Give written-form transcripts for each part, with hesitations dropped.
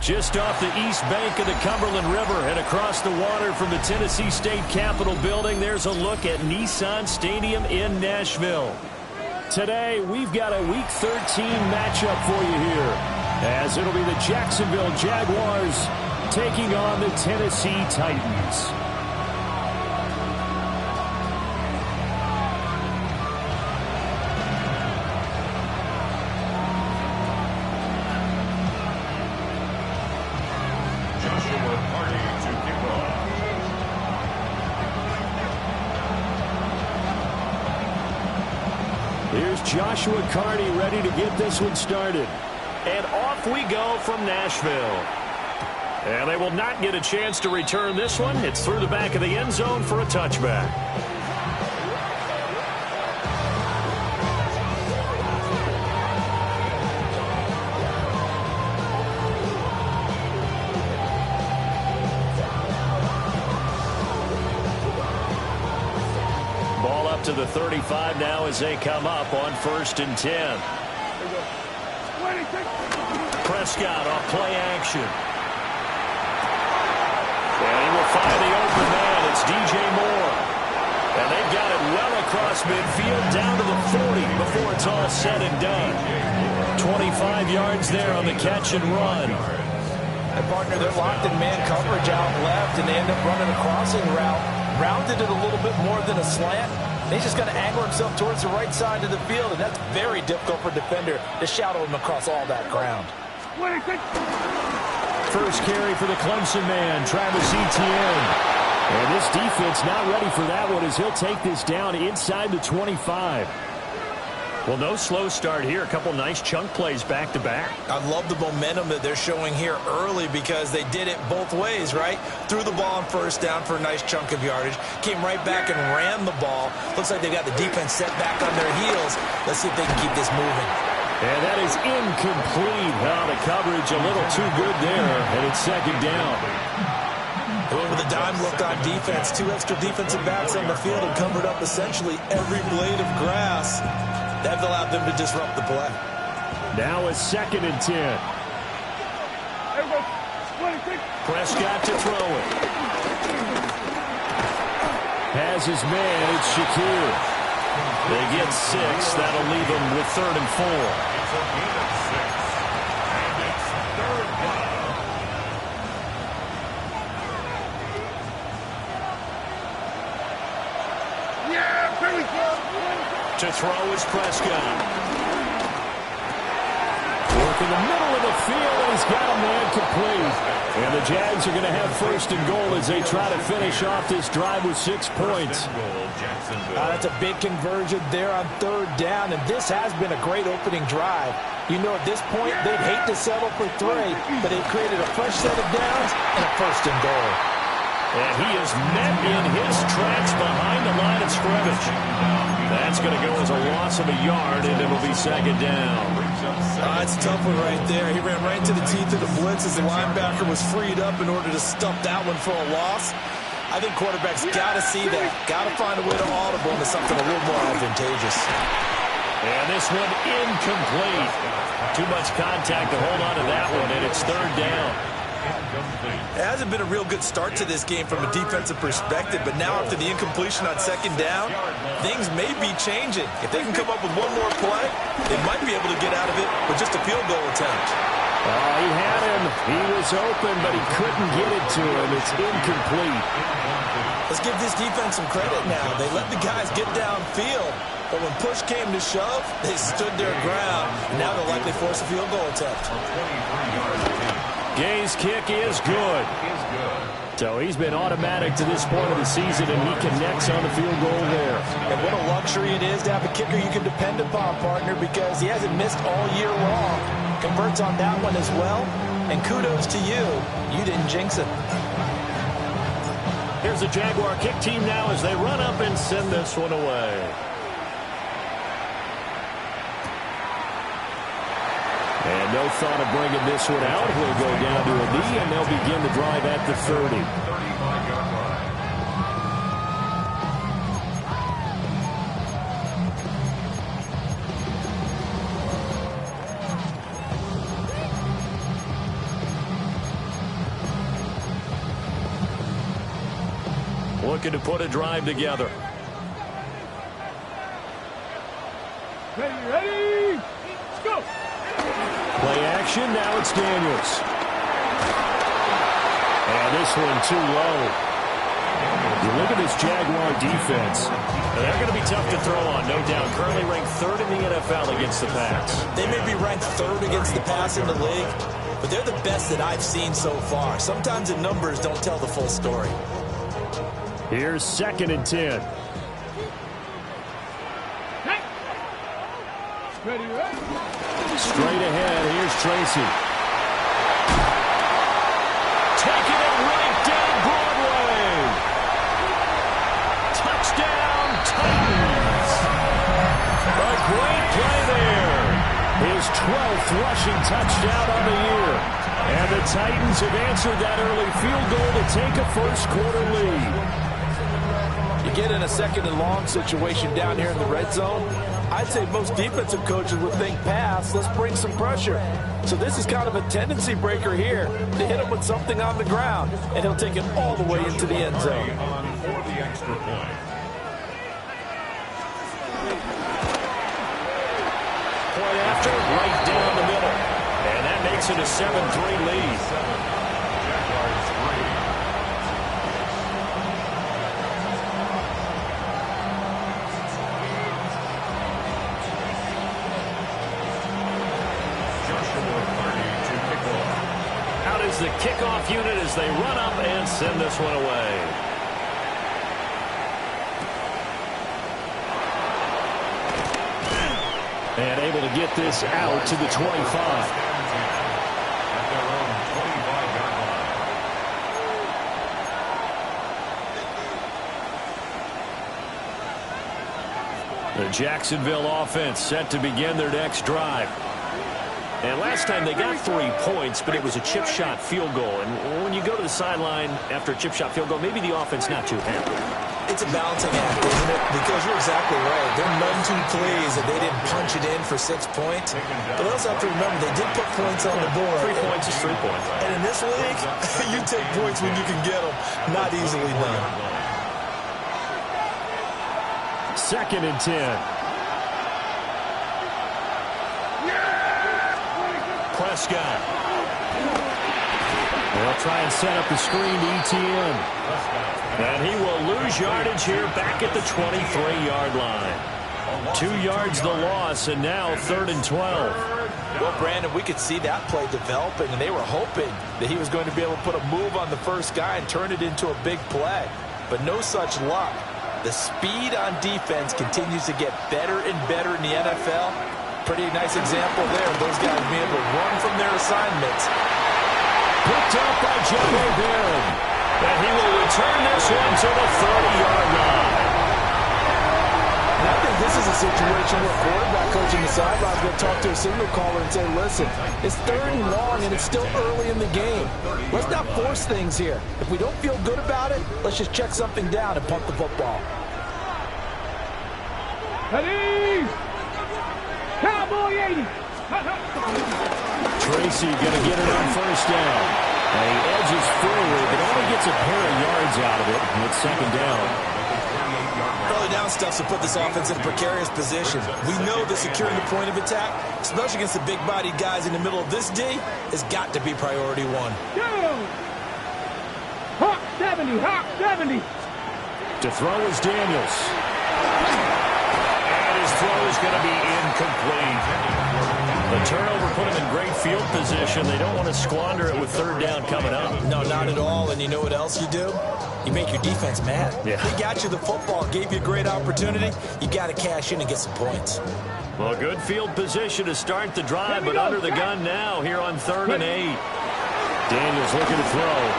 Just off the east bank of the Cumberland River and across the water from the Tennessee State Capitol building, there's a look at Nissan Stadium in Nashville. Today, we've got a Week 13 matchup for you here, as it'll be the Jacksonville Jaguars taking on the Tennessee Titans. Here's Joshua Carney ready to get this one started. And off we go from Nashville. And they will not get a chance to return this one. It's through the back of the end zone for a touchback. To the 35 now as they come up on 1st and 10. Prescott off play action. And he will find the open man. It's DJ Moore. And they've got it well across midfield down to the 40 before it's all said and done. 25 yards there on the catch and run. And partner, they're locked in man coverage out left, and they end up running a crossing route. Rounded it a little bit more than a slant. He's just going to angle himself towards the right side of the field, and that's very difficult for a defender to shadow him across all that ground. First carry for the Clemson man, Travis Etienne. And this defense not ready for that one as he'll take this down inside the 25. Well, no slow start here. A couple nice chunk plays back-to-back. I love the momentum that they're showing here early because they did it both ways, right? Threw the ball on 1st down for a nice chunk of yardage. Came right back and ran the ball. Looks like they got the defense set back on their heels. Let's see if they can keep this moving. And that is incomplete. Well, the coverage a little too good there, and it's 2nd down. Going with a dime look on defense. 2 extra defensive backs on the field and covered up essentially every blade of grass. That allowed them to disrupt the play. Now it's 2nd and 10. Prescott to throw it. Has his man. It's Shakir. They get 6. That'll leave them with 3rd and 4. Yeah, pretty good. To throw is Prescott. Work in the middle of the field, and he's got a man complete. And the Jags are going to have 1st and goal as they try to finish off this drive with 6 points. That's a big conversion there on 3rd down, and this has been a great opening drive. You know, at this point, they'd hate to settle for 3, but they've created a fresh set of downs and a 1st and goal. And he is met in his tracks behind the line of scrimmage. That's going to go as a loss of a yard, and it'll be 2nd down. That's a tough one right there. He ran right into the teeth of the blitz as the linebacker was freed up in order to stump that one for a loss. I think quarterbacks got to see that. Got to find a way to audible into something a little more advantageous. And this one incomplete. Too much contact to hold on to that one, and it's 3rd down. It hasn't been a real good start to this game from a defensive perspective, but now after the incompletion on 2nd down, things may be changing. If they can come up with one more play, they might be able to get out of it with just a field goal attempt. He had him. He was open, but he couldn't get it to him. It's incomplete. Let's give this defense some credit now. They let the guys get downfield, but when push came to shove, they stood their ground. And now they'll likely force a field goal attempt. Gay's kick is good. So he's been automatic to this point of the season, and he connects on the field goal there. And what a luxury it is to have a kicker you can depend upon, partner, because he hasn't missed all year long. Converts on that one as well. And kudos to you. You didn't jinx it. Here's the Jaguar kick team now as they run up and send this one away. And no thought of bringing this one out. He'll go down to a knee, and they'll begin the drive at the 30. Looking to put a drive together. Ready, let's go. Play action, now it's Daniels. And this one too low. You look at this Jaguar defense. They're going to be tough to throw on, no doubt. Currently ranked 3rd in the NFL against the pass. They may be ranked 3rd against the pass in the league, but they're the best that I've seen so far. Sometimes the numbers don't tell the full story. Here's 2nd and 10. Ready. Straight ahead, here's Tracy. Taking it right down Broadway. Touchdown, Titans. A great play there. His 12th rushing touchdown on the year. And the Titans have answered that early field goal to take a first-quarter lead. You get in a 2nd and long situation down here in the red zone, I'd say most defensive coaches would think pass, let's bring some pressure. So this is kind of a tendency breaker here to hit him with something on the ground, and he'll take it all the way into the end zone. Point after, right down the middle. And that makes it a 7-3 lead. Out is the kickoff unit as they run up and send this one away. And able to get this out to the 25. The Jacksonville offense set to begin their next drive. And last time they got 3 points, but it was a chip shot field goal. And when you go to the sideline after a chip shot field goal, maybe the offense not too happy. It's a balancing act, isn't it? Because you're exactly right. They're none too pleased that they didn't punch it in for 6 points. But they also have to remember they did put points on the board. 3 points is 3 points. And in this league, you take points when you can get them. Not easily done. 2nd and 10. Prescott. They'll try and set up the screen to ETN. And he will lose yardage here back at the 23-yard line. 2 yards the loss, and now 3rd and 12. Well, Brandon, we could see that play developing, and they were hoping that he was going to be able to put a move on the first guy and turn it into a big play. But no such luck. The speed on defense continues to get better and better in the NFL. Pretty nice example there. Those guys being able to run from their assignments. Picked up by Johnny Barron. And he will return this one to the 30-yard line. And I think this is a situation where a quarterback coach in the sidelines will talk to a signal caller and say, listen, it's 3rd and long and it's still early in the game. Let's not force things here. If we don't feel good about it, let's just check something down and punt the football. Ready. Cowboy 80. Tracy going to get it on 1st down. And he edges forward, but only gets a pair of yards out of it with 2nd down. Early down stuff to put this offense in a precarious position. We know that securing the point of attack, especially against the big-bodied guys in the middle of this D, has got to be priority 1. Hawk 70, Hawk 70. To throw is Daniels. And his throw is going to be incomplete. The turnover put him in great field position. They don't want to squander it with 3rd down coming up. No, not at all. And you know what else you do? You make your defense mad. Yeah. They got you the football, gave you a great opportunity. You got to cash in and get some points. Well, good field position to start the drive, but under the gun now here on 3rd and 8. Daniels looking to throw.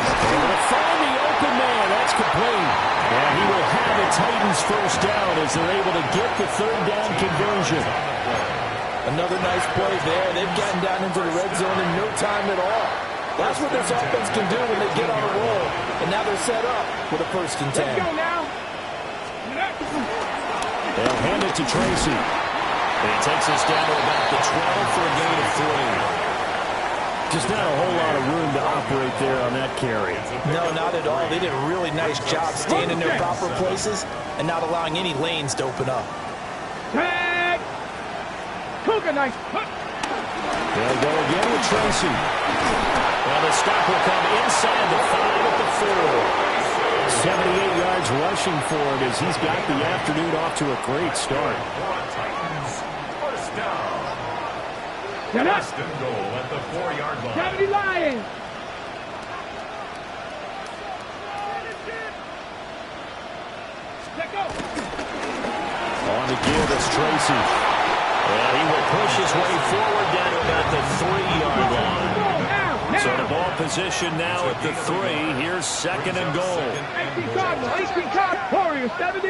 Able to find the open man. That's complete. And he will have a Titans first down as they're able to get the third down conversion. Another nice play there. They've gotten down into the red zone in no time at all. That's what this offense can do when they get on a roll. And now they're set up with a 1st and 10. Let's go now. They'll hand it to Tracy. And he takes us down to about the 12 for a gain of 3. Just not a whole lot of room to operate there on that carry. No, not at all. They did a really nice job staying in their proper places and not allowing any lanes to open up. Tag. Cougar knife. They'll go again with Tracy. Well, the stop will come inside the 5 at the 4. 78 yards rushing for him as he's got the afternoon off to a great start. First down. Get up. First and goal at the 4-yard line. 70 Lions. Let go. On the give is Tracy. And he will push his way forward down to about the 3-yard line. So the ball position now at the 3. Here's 2nd and goal. 18 Cardinals. 18 Cardinals. Warriors. 70.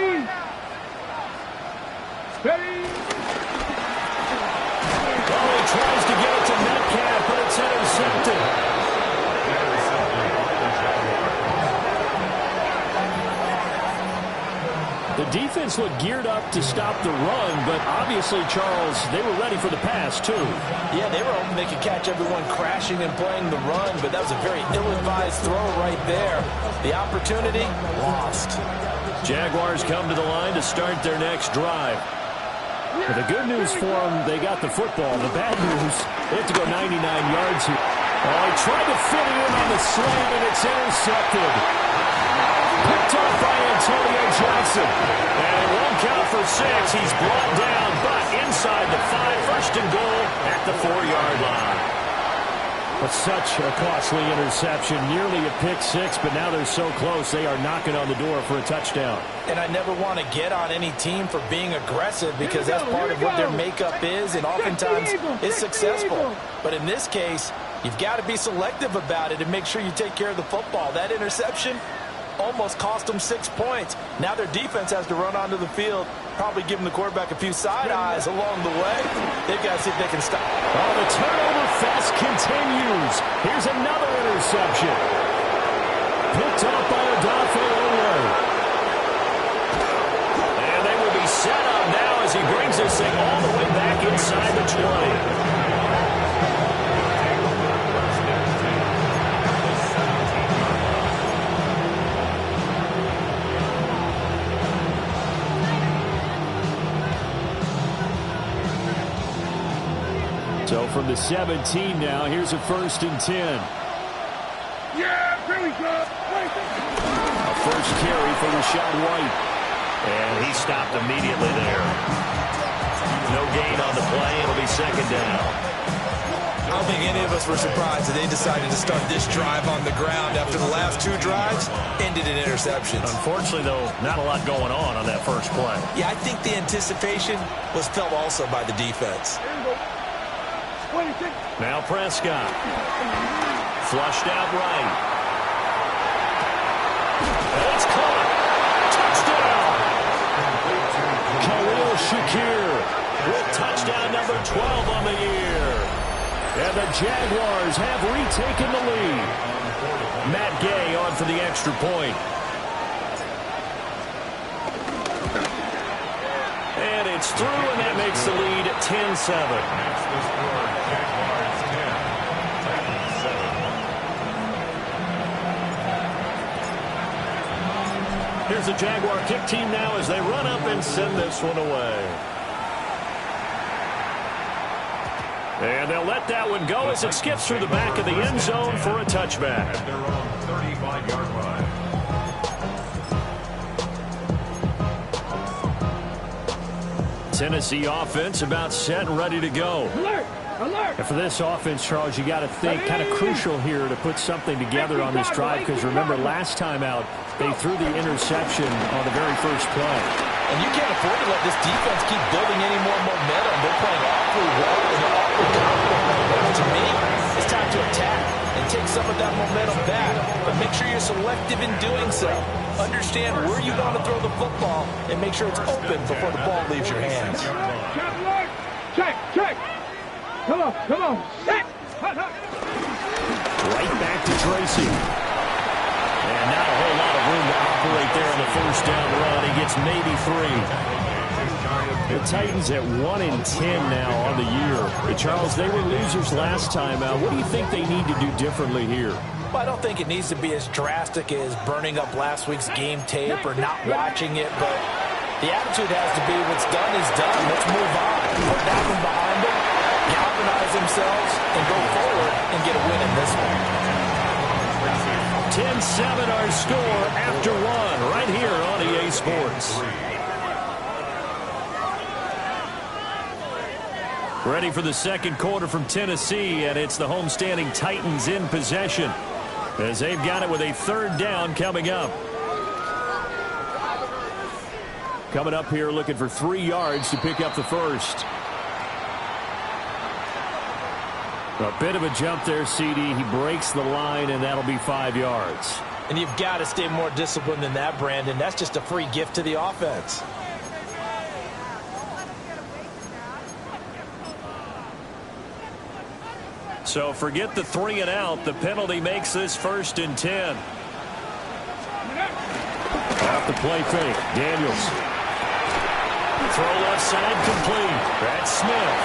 Ready. Oh, he tries to get it to Metcalf, but it's intercepted. The defense looked geared up to stop the run, but obviously, Charles, they were ready for the pass, too. Yeah, they were hoping they could catch everyone crashing and playing the run, but that was a very ill-advised throw right there. The opportunity, lost. Jaguars come to the line to start their next drive. Well, the good news for them, they got the football. The bad news, they have to go 99 yards here. Oh, he tried to fit it in on the slant, and it's intercepted. Picked up by Antonio Johnson. And it won't count for 6. He's brought down, but inside the 5, 1st and goal at the 4-yard line. But such a costly interception, nearly a pick-6, but now they're so close, they are knocking on the door for a touchdown. And I never want to get on any team for being aggressive because that's part of what their makeup is, and oftentimes it's successful. But in this case, you've got to be selective about it and make sure you take care of the football. That interception almost cost them 6 points. Now their defense has to run onto the field, probably giving the quarterback a few side eyes along the way. They've got to see if they can stop. Oh, the turnover fest continues. Here's another interception. Picked up by Odafe Oweh. And they will be set up now as he brings this thing all the way back inside the 20. So from the 17 now, here's a 1st and 10. Yeah, very good. A first carry for Rachaad White. And he stopped immediately there. No gain on the play. It'll be 2nd down. I don't think any of us were surprised that they decided to start this drive on the ground after the last 2 drives ended in interceptions. Unfortunately, though, not a lot going on that first play. Yeah, I think the anticipation was felt also by the defense. Now Prescott. Flushed out right. And it's caught. Touchdown. Khalil Shakir with touchdown number 12 on the year. And the Jaguars have retaken the lead. Matt Gay on for the extra point. And it's through, and that makes the lead 10-7. Here's the Jaguar kick team now as they run up and send this one away. And they'll let that one go as it skips through the back of the end zone for a touchback. At their own 35-yard line. Tennessee offense about set and ready to go. Alert! Alert! And for this offense, Charles, you got to think kind of crucial here to put something together on this drive because remember last time out they threw the interception on the very first play. And you can't afford to let this defense keep building any more momentum. They're playing awfully well and they're awfully confident right now. To me, it's time to attack and take some of that momentum back, but make sure you're selective in doing so. Understand where you want to throw the football and make sure it's open before the ball leaves your hands. Check, check. Come on, come on. Set. Right back to Tracy. And not a whole lot of room to operate there on the first down run. He gets maybe 3. The Titans at 1-10 now on the year. Charles, they were losers last time out. What do you think they need to do differently here? Well, I don't think it needs to be as drastic as burning up last week's game tape or not watching it, but the attitude has to be what's done is done. Let's move on. Put that one behind them, galvanize themselves, and go forward and get a win in this one. 10-7 our score after 1 right here on EA Sports. Ready for the second quarter from Tennessee, and it's the homestanding Titans in possession as they've got it with a third down coming up. Coming up here looking for 3 yards to pick up the first. A bit of a jump there, CD. He breaks the line, and that'll be 5 yards. And you've got to stay more disciplined than that, Brandon. That's just a free gift to the offense. So forget the 3 and out. The penalty makes this 1st and 10. Off the play fake. Daniels. Throw left side complete. That's Smith.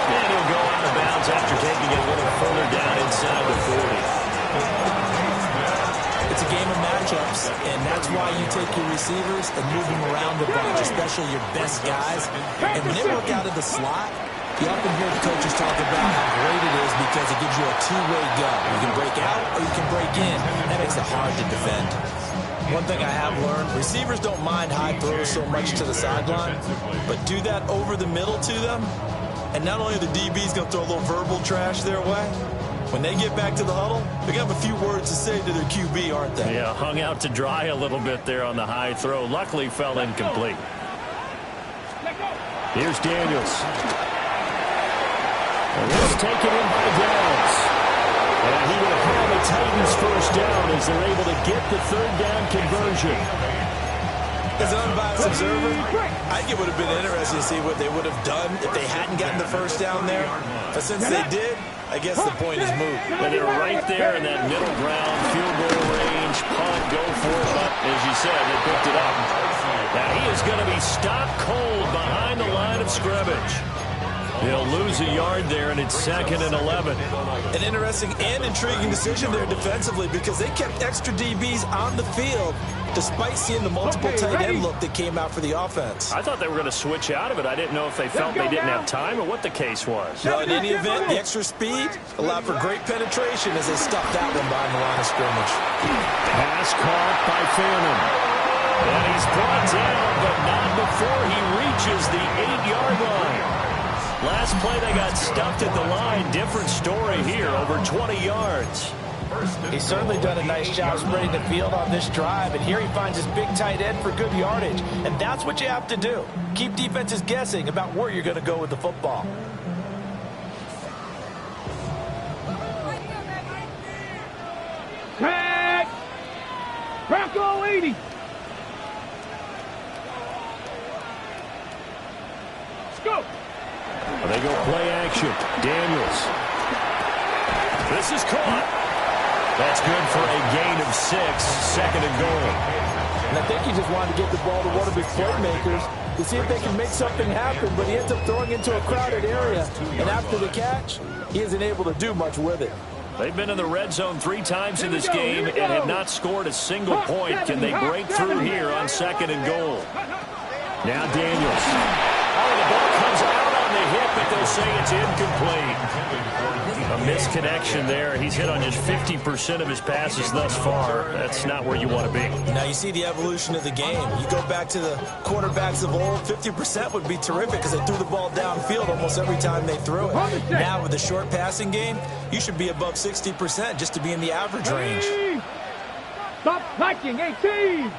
And he'll go out of bounds after taking it a little further down inside the 40. It's a game of matchups, and that's why you take your receivers and move them around the bunch, especially your best guys. And when they work out of the slot, you often hear the coaches talk about how great it is because it gives you a two-way go. You can break out or you can break in. That makes it hard to defend. One thing I have learned, receivers don't mind high throws so much to the sideline, but do that over the middle to them, and not only are the DBs going to throw a little verbal trash their way, when they get back to the huddle, they're going to have a few words to say to their QB, aren't they? Yeah, hung out to dry a little bit there on the high throw. Luckily fell incomplete. Here's Daniels. And it's taken in by Downs. And he will have the Titans first down as they're able to get the third down conversion. As an unbiased observer, I think it would have been interesting to see what they would have done if they hadn't gotten the first down there. But since they did, I guess the point is moot. And they're right there in that middle ground, field goal range, punt, go for it. But as you said, they picked it up. Now he is going to be stopped cold behind the line of scrimmage. He'll lose a yard there, and it's 2nd and 11. An interesting and intriguing decision there defensively because they kept extra DBs on the field despite seeing the multiple tight end look that came out for the offense. I thought they were going to switch out of it. I didn't know if they felt they didn't have time or what the case was. Well, in any event, the extra speed allowed for great penetration as they stuffed that one behind the line of scrimmage. Pass caught by Fannin. And he's brought down, but not before he reaches the 8-yard line. Last play, they got stuffed at the line. Different story here, over 20 yards. He's certainly done a nice job spreading the field on this drive, and here he finds his big tight end for good yardage. And that's what you have to do. Keep defenses guessing about where you're going to go with the football. Tag! Bronco 80! Let's go! They go play action. Daniels. This is caught. That's good for a gain of 6, 2nd and goal. And I think he just wanted to get the ball to one of his playmakers to see if they can make something happen, but he ends up throwing into a crowded area. And after the catch, he isn't able to do much with it. They've been in the red zone 3 times in this game and have not scored a single point. Can they break through here on 2nd and goal? Now Daniels. Oh, the ball comes out on the hit, but they'll say it's incomplete. A misconnection there. He's hit on just 50% of his passes thus far. That's not where you want to be. Now you see the evolution of the game. You go back to the quarterbacks of old, 50% would be terrific because they threw the ball downfield almost every time they threw it. Now with the short passing game, you should be above 60% just to be in the average range. Stop liking 18!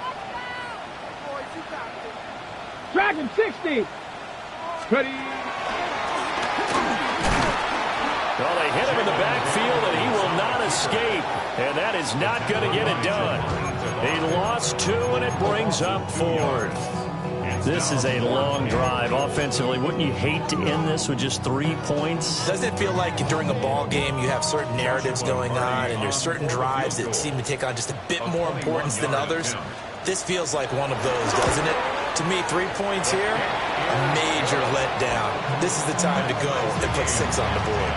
Dragon 60! Ready? Well, they hit him in the backfield, and he will not escape, and that is not going to get it done. He lost 2, and it brings up 4th. This is a long drive offensively. Wouldn't you hate to end this with just 3 points? Doesn't it feel like during a ball game you have certain narratives going on and there's certain drives that seem to take on just a bit more importance than others? This feels like one of those, doesn't it? To me, 3 points here, a major letdown. This is the time to go and put 6 on the board.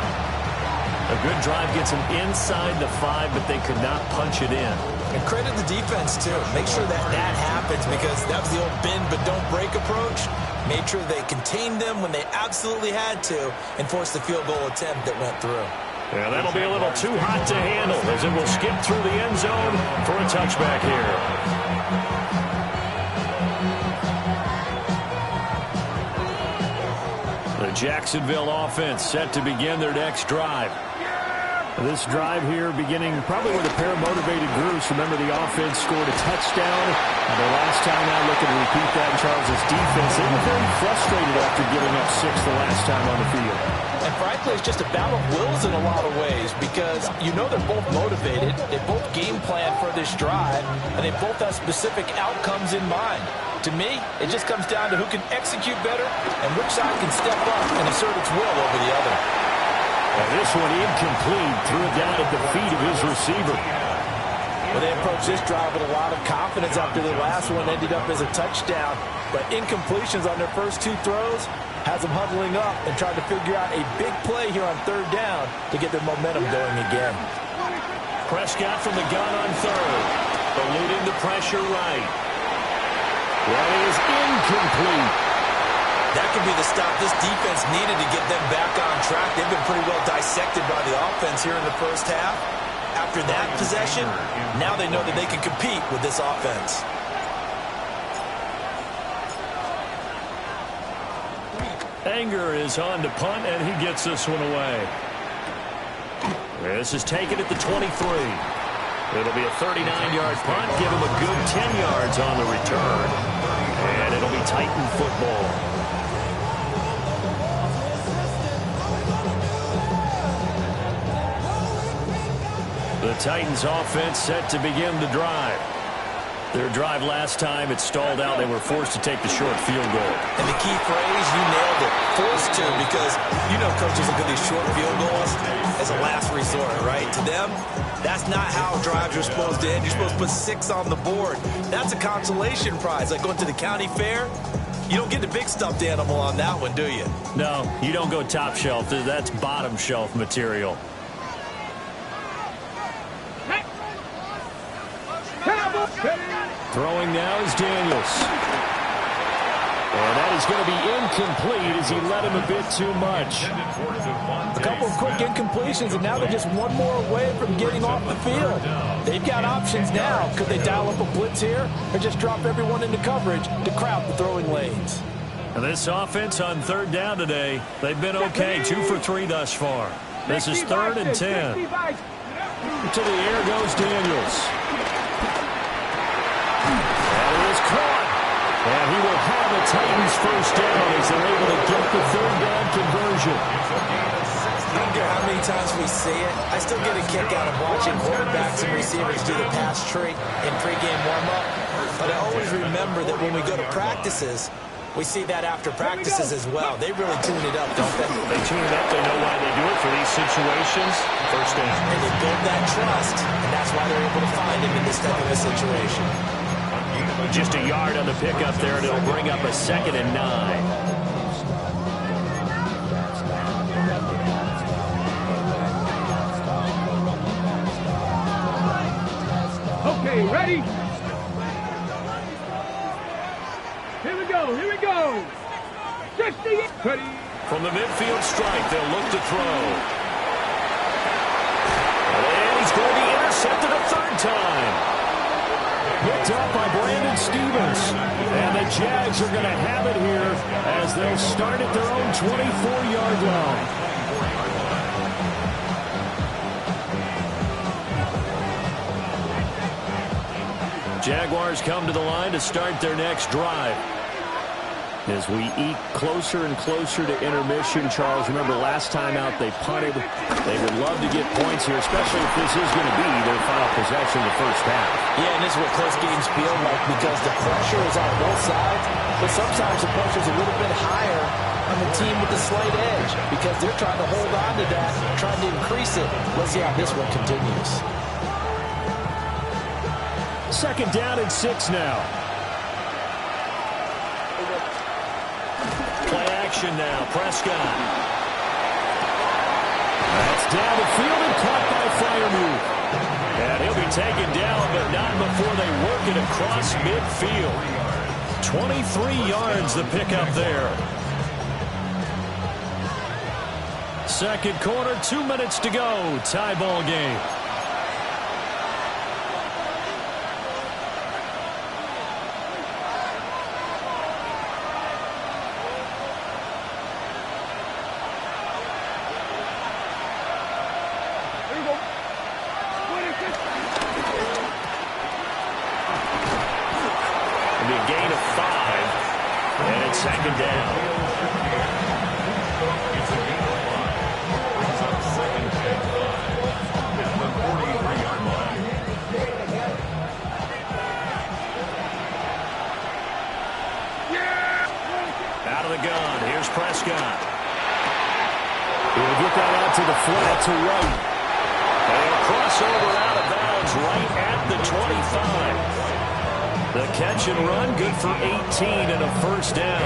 A good drive gets them inside the 5, but they could not punch it in. And credit the defense, too. Make sure that happens, because that was the old bend but don't break approach. Made sure they contained them when they absolutely had to and forced the field goal attempt that went through. Yeah, that'll be a little too hot to handle as it will skip through the end zone for a touchback here. The Jacksonville offense set to begin their next drive. This drive here beginning probably with a pair of motivated groups. Remember, the offense scored a touchdown. The last time out, looking to repeat that in Charles' defense. They were very frustrated after giving up 6 the last time on the field. And frankly, it's just a battle of wills in a lot of ways, because you know they're both motivated. They both game plan for this drive, and they both have specific outcomes in mind. To me, it just comes down to who can execute better and which side can step up and assert its will over the other. And this one incomplete, threw it down at the feet of his receiver. Well, they approached this drive with a lot of confidence after the last one ended up as a touchdown. But incompletions on their first 2 throws has them huddling up and trying to figure out a big play here on 3rd down to get their momentum going again. Prescott from the gun on 3rd, eluding the pressure right. That is incomplete. That could be the stop this defense needed to get them back on track. They've been pretty well dissected by the offense here in the first half. After that possession, now they know that they can compete with this offense. Anger is on to punt, and he gets this one away. This is taken at the 23. It'll be a 39-yard punt, give him a good 10 yards on the return. And it'll be Titan football. The Titans offense set to begin the drive. Their drive last time, it stalled out. They were forced to take the short field goal. And the key phrase, you nailed it, forced to, because you know coaches look at these short field goals as a last resort, right? To them, that's not how drives are supposed to end. You're supposed to put 6 on the board. That's a consolation prize, like going to the county fair. You don't get the big stuffed animal on that one, do you? No, you don't go top shelf. That's bottom shelf material. Throwing now is Daniels. And that is going to be incomplete as he led him a bit too much. A couple of quick incompletions, and now they're just one more away from getting off the field. They've got options now. Could they dial up a blitz here or just drop everyone into coverage to crowd the throwing lanes? And this offense on 3rd down today, they've been okay. 2 for 3 thus far. This is 3rd and 10. To the air goes Daniels. And he will have a Titans first down as they're able to get the 3rd down conversion. I don't care how many times we see it. I still get a kick out of watching quarterbacks and receivers do the pass tree in pregame warm-up. But I always remember that when we go to practices, we see that after practices as well. They really tune it up, don't they? They tune it up. They know why they do it for these situations. First down. And they build that trust, and that's why they're able to find him in this type of a situation. Just a yard on the pickup there, and it'll bring up a 2nd and 9. Okay, ready? Here we go, here we go. 60. Ready. From the midfield stripe, they'll look to throw. And he's going to be intercepted a 3rd time. Picked up by Brandon Stevens. And the Jags are going to have it here as they'll start at their own 24-yard line. Jaguars come to the line to start their next drive. As we eke closer and closer to intermission, Charles, remember last time out they punted. They would love to get points here, especially if this is going to be their final possession of the first half. Yeah, and this is what close games feel like because the pressure is on both sides, but sometimes the pressure is a little bit higher on the team with the slight edge because they're trying to hold on to that, trying to increase it. Let's see how this one continues. Second down and 6 now. Play action now. Prescott. That's down the field and caught by Freiermuth. And he'll be taken down, but not before they work it across midfield. 23 yards the pickup there. Second quarter, 2 minutes to go. Tie ball game. Second down. It's a gain of 5. Brings up second and 5 at the 43-yard line. Out of the gun. Here's Prescott. He'll get that out to the flat to right. They'll cross over out of bounds right at the 25. The catch and run, good for 18 and a first down.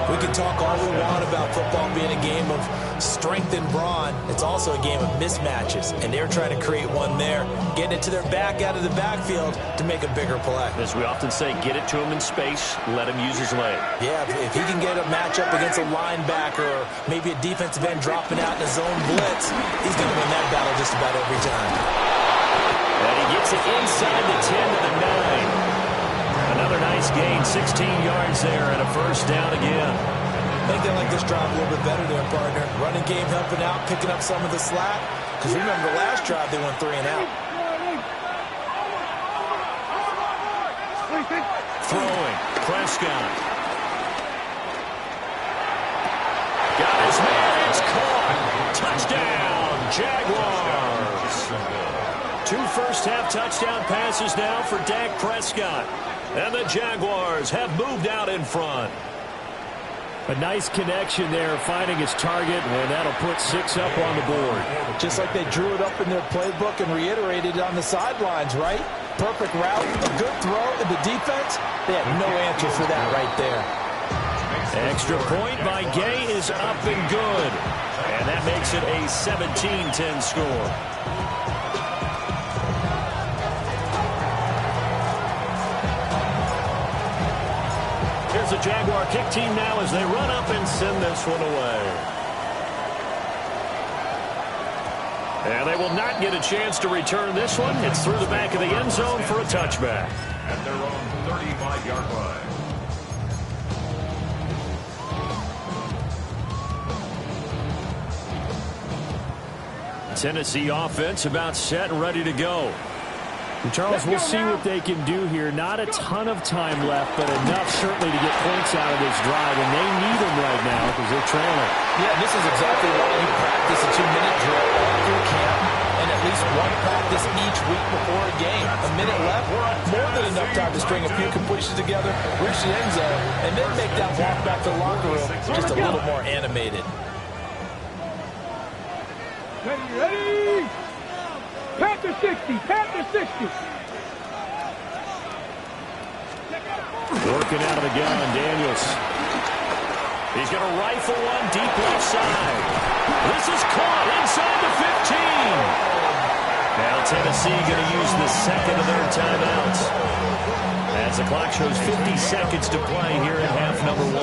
We can talk all we want about football being a game of strength and brawn. It's also a game of mismatches, and they're trying to create one there, getting it to their back out of the backfield to make a bigger play. As we often say, get it to him in space, let him use his leg. Yeah, if he can get a matchup against a linebacker or maybe a defensive end dropping out in a zone blitz, he's going to win that battle just about every time. And he gets it inside the 10 to the 9. Another nice gain, 16 yards there, and a first down again. I think they like this drive a little bit better there, partner. Running game helping out, picking up some of the slack. Because remember, the last drive they went 3 and out. Throwing, Prescott. Got his man, it's caught. Touchdown, Jaguars. 2 first-half touchdown passes now for Dak Prescott. And the Jaguars have moved out in front. A nice connection there, finding his target, and that'll put 6 up on the board. Just like they drew it up in their playbook and reiterated it on the sidelines, right? Perfect route, a good throw, and the defense, they had no answer for that right there. Extra point by Gay is up and good. And that makes it a 17-10 score. Here's the Jaguar kick team now as they run up and send this one away. And they will not get a chance to return this one. It's through the back of the end zone for a touchback. At their own 35-yard line. Tennessee offense about set and ready to go. And Charles, we'll see what they can do here. Not a ton of time left, but enough certainly to get points out of this drive, and they need them right now because they're trailing. Yeah, this is exactly why you practice a 2-minute drill all through camp and at least one practice each week before a game. A minute left, more than enough time to string a few completions together, reach the end zone, and then make that walk back to the locker room just a little more animated. Ready? Panther 60, Panther 60. Working out of the gun, Daniels. He's going to rifle one deep left side. This is caught inside the 15. Now Tennessee going to use the second of their timeouts. As the clock shows 50 seconds to play here in half number 1.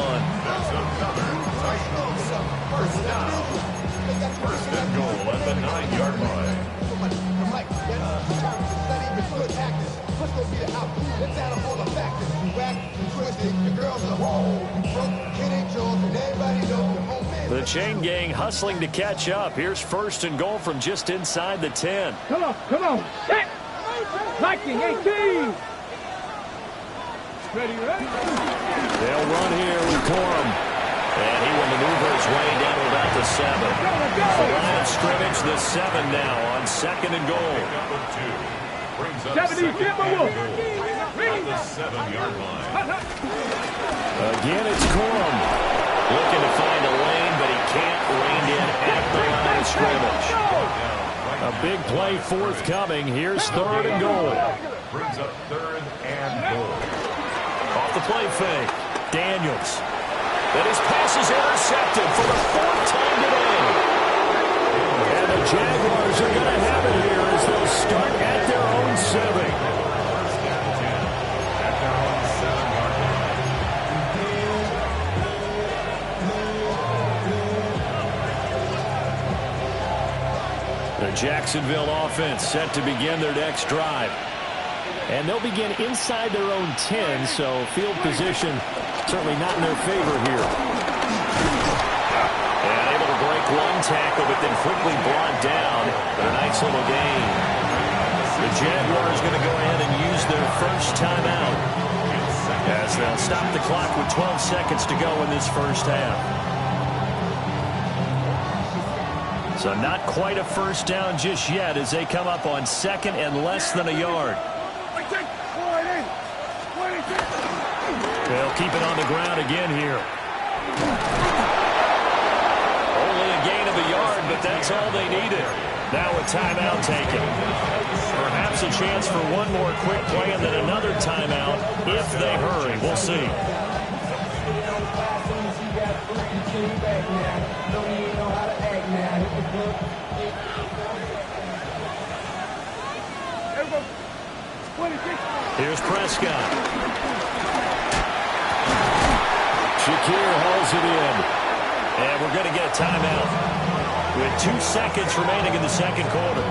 First and goal at the 9-yard line. The chain gang hustling to catch up. Here's first and goal from just inside the 10. Come on, set. Viking 18. They'll run here with Corum. And he will maneuver his way down to about the 7. The line of scrimmage, the 7 now on 2nd and goal. Brings up 2nd and goal at the 7-yard line. Again, it's Corum. Looking to find a lane, but he can't rein in at the line of scrimmage. A big play forthcoming. Here's 3rd and goal. Brings up 3rd and goal. Off the play fake. Daniels. And his pass is intercepted for the 4th time today. And the Jaguars are going to have it here as they'll start at their own 7. The Jacksonville offense set to begin their next drive. And they'll begin inside their own 10, so field position certainly not in their favor here. And able to break one tackle, but then quickly brought down. But a nice little gain. The Jaguars going to go ahead and use their first timeout as they'll stop the clock with 12 seconds to go in this first half. So not quite a first down just yet as they come up on 2nd and less than a yard. They'll keep it on the ground again here. Only a gain of a yard, but that's all they needed. Now a timeout taken. Perhaps a chance for one more quick play and then another timeout if they hurry. We'll see. Here's Prescott. Shakir hauls it in. And we're going to get a timeout with 2 seconds remaining in the 2nd quarter.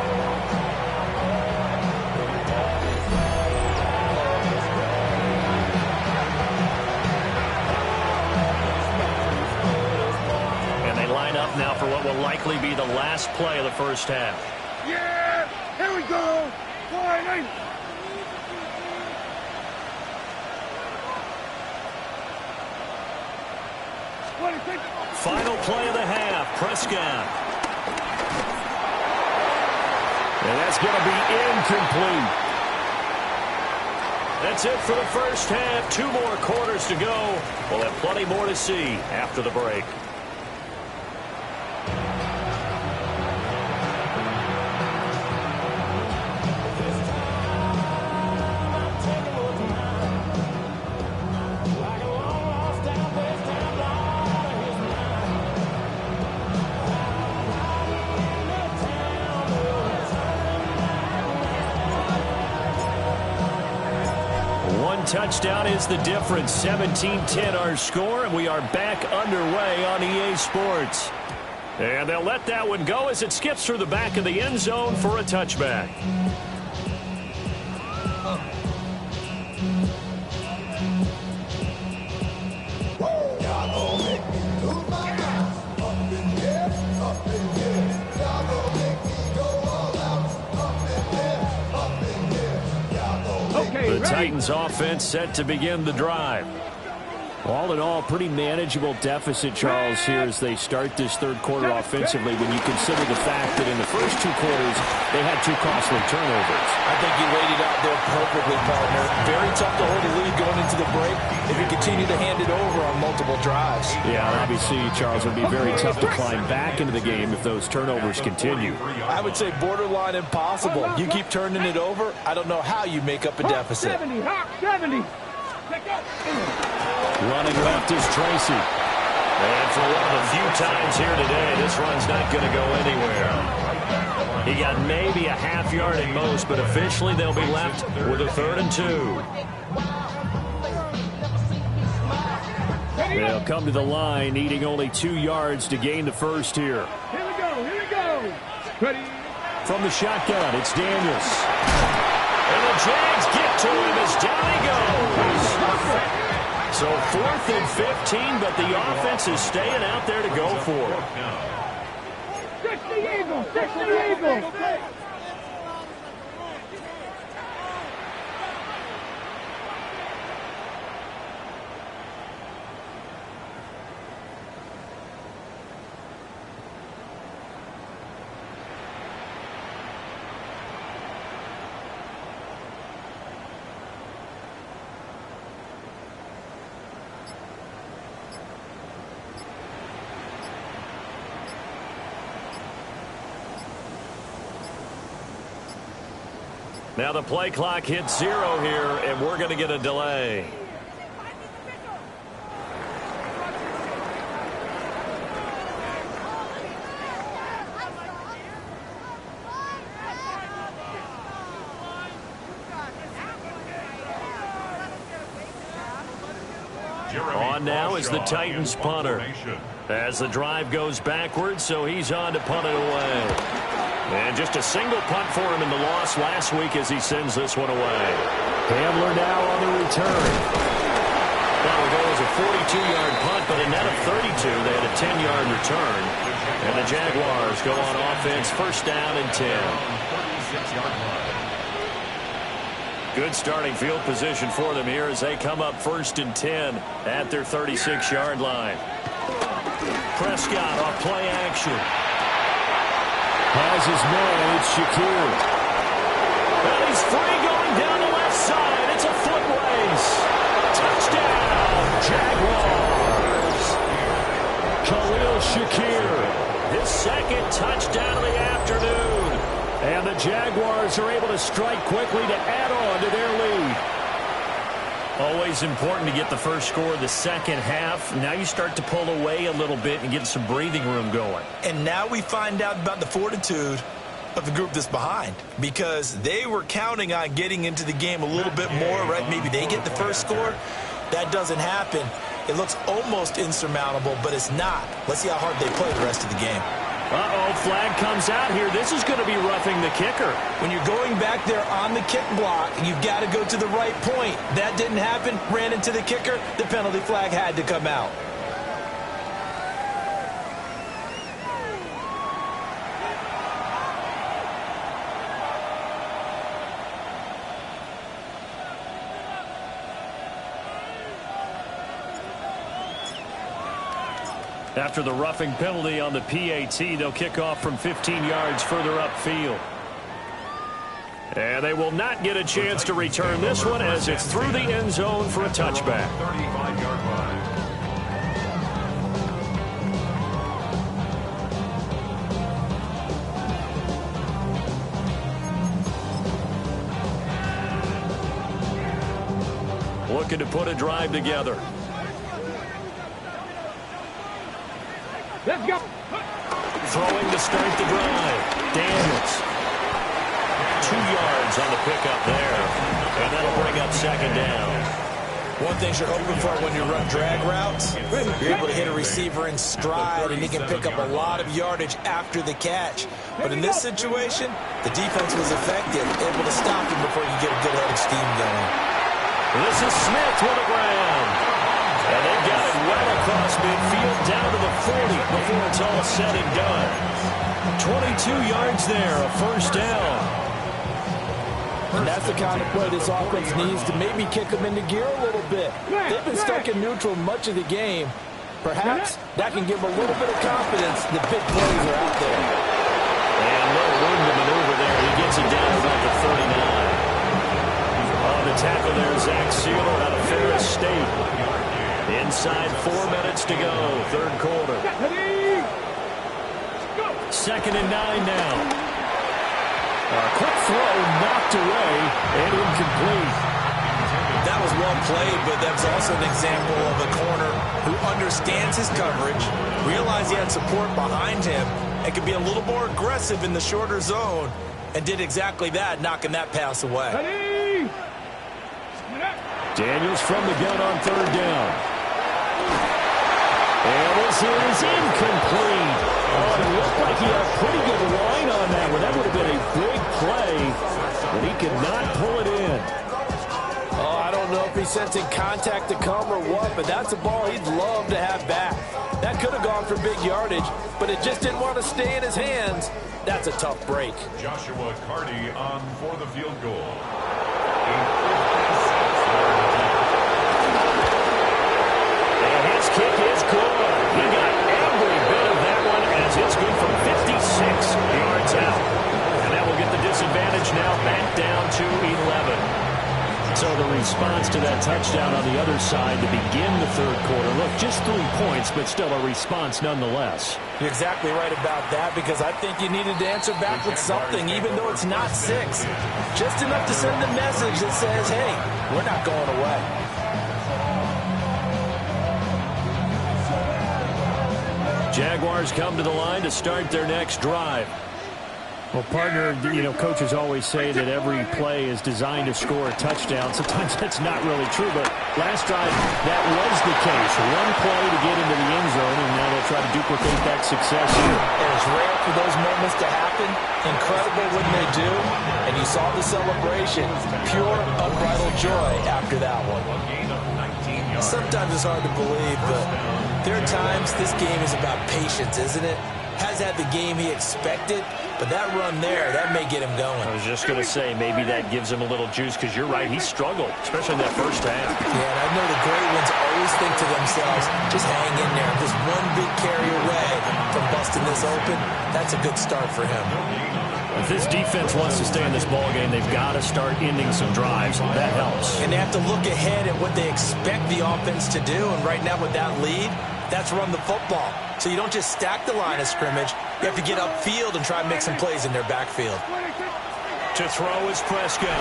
And they line up now for what will likely be the last play of the first half. Yeah! Here we go! Wide. Final play of the half, Prescott. And that's going to be incomplete. That's it for the first half. 2 more quarters to go. We'll have plenty more to see after the break. Touchdown is the difference. 17-10 our score, and we are back underway on EA Sports. And they'll let that one go as it skips through the back of the end zone for a touchback. The Titans offense set to begin the drive. All in all, pretty manageable deficit, Charles, here as they start this 3rd quarter offensively when you consider the fact that in the first 2 quarters they had 2 costly turnovers. I think you laid it out there perfectly, partner. Very tough to hold a lead going into the break if you continue to hand it over on multiple drives. Yeah, and obviously, Charles, it would be very tough to climb back into the game if those turnovers continue. I would say borderline impossible. You keep turning it over, I don't know how you make up a deficit. 70, Hawk 70. Running left is Tracy. And for one of the few times here today, this run's not going to go anywhere. He got maybe a half yard at most, but officially they'll be left with a 3rd and 2. They'll come to the line, needing only 2 yards to gain the first here. Here we go. Ready? From the shotgun, it's Daniels. And the Jags get to him as down he goes. So 4th and 15, but the offense is staying out there to go for it. 60 Eagles, 60 Eagles. Now the play clock hits 0 here, and we're going to get a delay. On now is the Titans punter. As the drive goes backwards, so he's on to punt it away. And just a single punt for him in the loss last week as he sends this one away. Hamler now on the return. That'll go as a 42-yard punt, but a net of 32. They had a 10-yard return. And the Jaguars go on offense, first down and 10. 36-yard line. Good starting field position for them here as they come up first and 10 at their 36-yard line. Prescott off play action. Has his man, it's Shakir. And he's free going down the left side. It's a foot race. Touchdown, Jaguars. Khalil Shakir, his second touchdown of the afternoon. And the Jaguars are able to strike quickly to add on to their lead. Always important to get the first score of the second half. Now you start to pull away a little bit and get some breathing room going. And now we find out about the fortitude of the group that's behind, because they were counting on getting into the game a little bit more, right? Maybe they get the first score. That doesn't happen. It looks almost insurmountable, but it's not. Let's see how hard they play the rest of the game. Uh-oh, flag comes out here. This is going to be roughing the kicker. When you're going back there on the kick block, you've got to go to the right point. That didn't happen. Ran into the kicker. The penalty flag had to come out. After the roughing penalty on the PAT, they'll kick off from 15 yards further upfield. And they will not get a chance to return this one as it's through the end zone for a touchback. 35-yard line. Looking to put a drive together. Let's go. Throwing to start the drive. Daniels. 2 yards on the pickup there. And that'll bring up second down. One thing you're hoping for when you run drag routes, you're able to hit a receiver in stride, and he can pick up a lot of yardage after the catch. But in this situation, the defense was effective, able to stop him before you get a good head of steam going. This is Smith with the ground. And they got it well across midfield down to the 40 before it's all said and done. 22 yards there, a first down. And that's the kind of play this offense needs to maybe kick them into gear a little bit. They've been stuck in neutral much of the game. Perhaps that can give them a little bit of confidence that big plays are out there. And no room to maneuver there. He gets it down about the 39. On the tackle there, Zach Sealer out of Ferris State. Inside 4 minutes to go, third quarter. Second and 9 now. A quick throw knocked away and incomplete. That was well played, but that's also an example of a corner who understands his coverage, realized he had support behind him, and could be a little more aggressive in the shorter zone, and did exactly that, knocking that pass away. Daniels from the gun on third down. And this is incomplete. Oh, it looked like he had a pretty good line on that one. That would have been a big play, but he could not pull it in. Oh, I don't know if he's sensing contact to come or what, but that's a ball he'd love to have back. That could have gone for big yardage, but it just didn't want to stay in his hands. That's a tough break. Joshua Carty on for the field goal. His kick is good. He got every bit of that one as it's good from 56 yards out. And that will get the disadvantage now back down to 11. So the response to that touchdown on the other side to begin the third quarter. Look, just 3 points, but still a response nonetheless. You're exactly right about that, because I think you needed to answer back with something, even though it's not 6. Just enough to send a message that says, hey, we're not going away. Jaguars come to the line to start their next drive. Well, partner, coaches always say that every play is designed to score a touchdown. Sometimes that's not really true, but last drive, that was the case. One play to get into the end zone, and now they'll try to duplicate that success here. And it's rare for those moments to happen. Incredible when they do. And you saw the celebration. Pure, unbridled joy after that one. Sometimes it's hard to believe, but there are times this game is about patience, isn't it? Has had the game he expected, but that run there, that may get him going. I was just going to say, maybe that gives him a little juice, because you're right, he struggled, especially in that first half. Yeah, and I know the great ones always think to themselves, just hang in there. Just one big carry away from busting this open, that's a good start for him. If this defense wants to stay in this ballgame, they've got to start ending some drives. That helps. And they have to look ahead at what they expect the offense to do, and right now with that lead, that's run the football. So you don't just stack the line of scrimmage. You have to get upfield and try and make some plays in their backfield. To throw is Prescott. A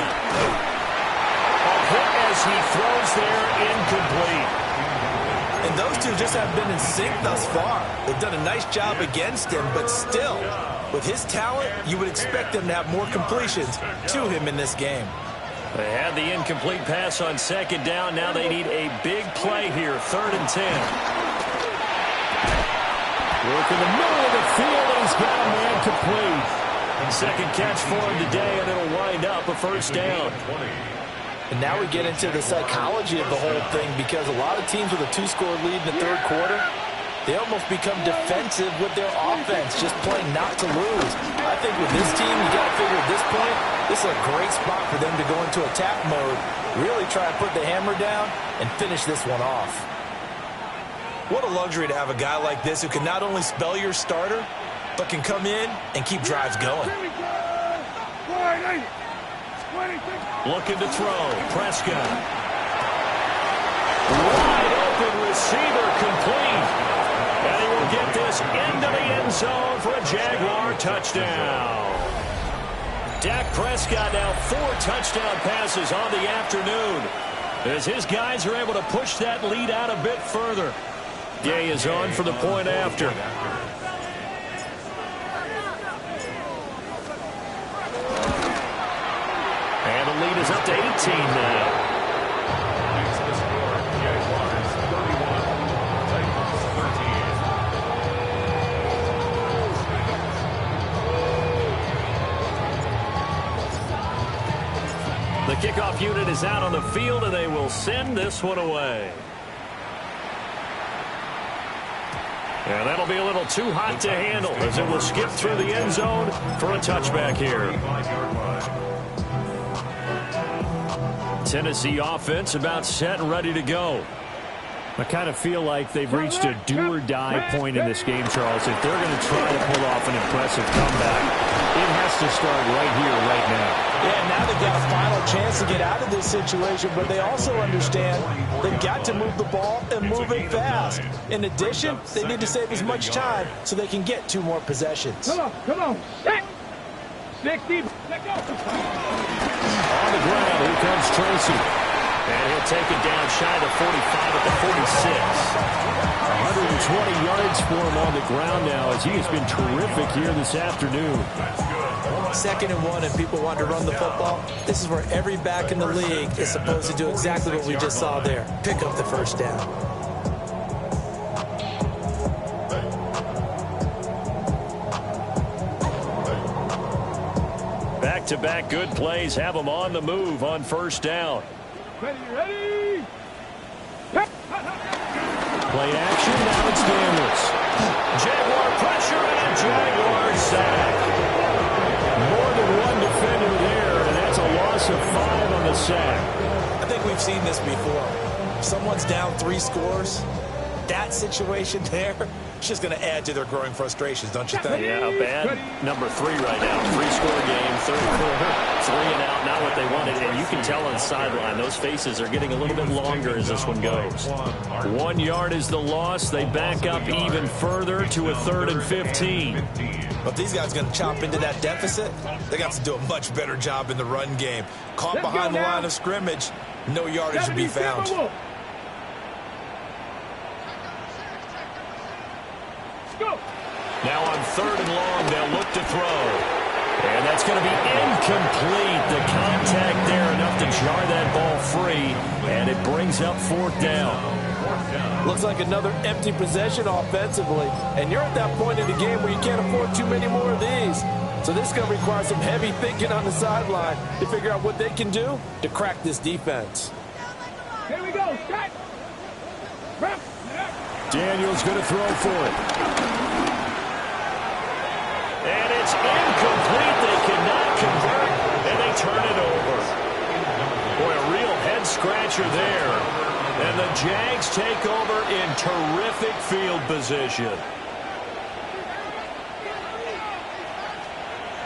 hit as he throws there, incomplete. And those two just have been in sync thus far. They've done a nice job against him, but still, with his talent, you would expect them to have more completions to him in this game. They had the incomplete pass on second down. Now they need a big play here, 3rd and 10. Work in the middle of the field, and he's got a man complete. Second catch for him today, and it'll wind up a first down. And now we get into the psychology of the whole thing, because a lot of teams with a 2-score lead in the third quarter, they almost become defensive with their offense, just playing not to lose. I think with this team, you got to figure at this point, this is a great spot for them to go into attack mode, really try and put the hammer down and finish this one off. What a luxury to have a guy like this who can not only spell your starter, but can come in and keep drives going. Looking to throw. Prescott. Wide open receiver, complete. And he will get this into the end zone for a Jaguar touchdown. Dak Prescott now 4 touchdown passes on the afternoon, as his guys are able to push that lead out a bit further. Day is on for the point after. And the lead is up to 18 now. The kickoff unit is out on the field, and they will send this one away. And that'll be a little too hot to handle, as it will skip through the end zone for a touchback here. Tennessee offense about set and ready to go. I kind of feel like they've reached a do-or-die point in this game, Charles. If they're going to try to pull off an impressive comeback, it has to start right here, right now. Yeah, now they've got a final chance to get out of this situation, but they also understand they've got to move the ball and move it fast. In addition, they need to save as much time so they can get 2 more possessions. Come on, set. 60, let go. On the ground, here comes Tracy. And he'll take it down shy of the 45 at the 46. 120 yards for him on the ground now, as he has been terrific here this afternoon. 2nd and 1, and people want to run the football. This is where every back in the league is supposed to do exactly what we just saw there. Pick up the first down. Back-to-back good plays have them on the move on first down. Ready. Play action, now it's Daniels. Jaguar pressure and a Jaguar sack. More than one defender there, and that's a loss of 5 on the sack. I think we've seen this before. If someone's down 3 scores, that situation there, It's just going to add to their growing frustrations, don't you think? Yeah, bad number 3 right now. 3-score game, third quarter, 3 and out, not what they wanted. And you can tell on the sideline, those faces are getting a little bit longer as this one goes. 1 yard is the loss. They back up even further to a 3rd and 15. But these guys are going to chop into that deficit. They got to do a much better job in the run game. Caught behind the line of scrimmage, no yardage to be found. Now on 3rd and long, they'll look to throw. And that's going to be incomplete. The contact there enough to jar that ball free. And it brings up 4th down. Looks like another empty possession offensively. And you're at that point in the game where you can't afford too many more of these. So this is going to require some heavy thinking on the sideline to figure out what they can do to crack this defense. Here we go. Set. Daniel's going to throw for it. And it's incomplete. They cannot convert, and they turn it over. Boy, a real head-scratcher there. And the Jags take over in terrific field position.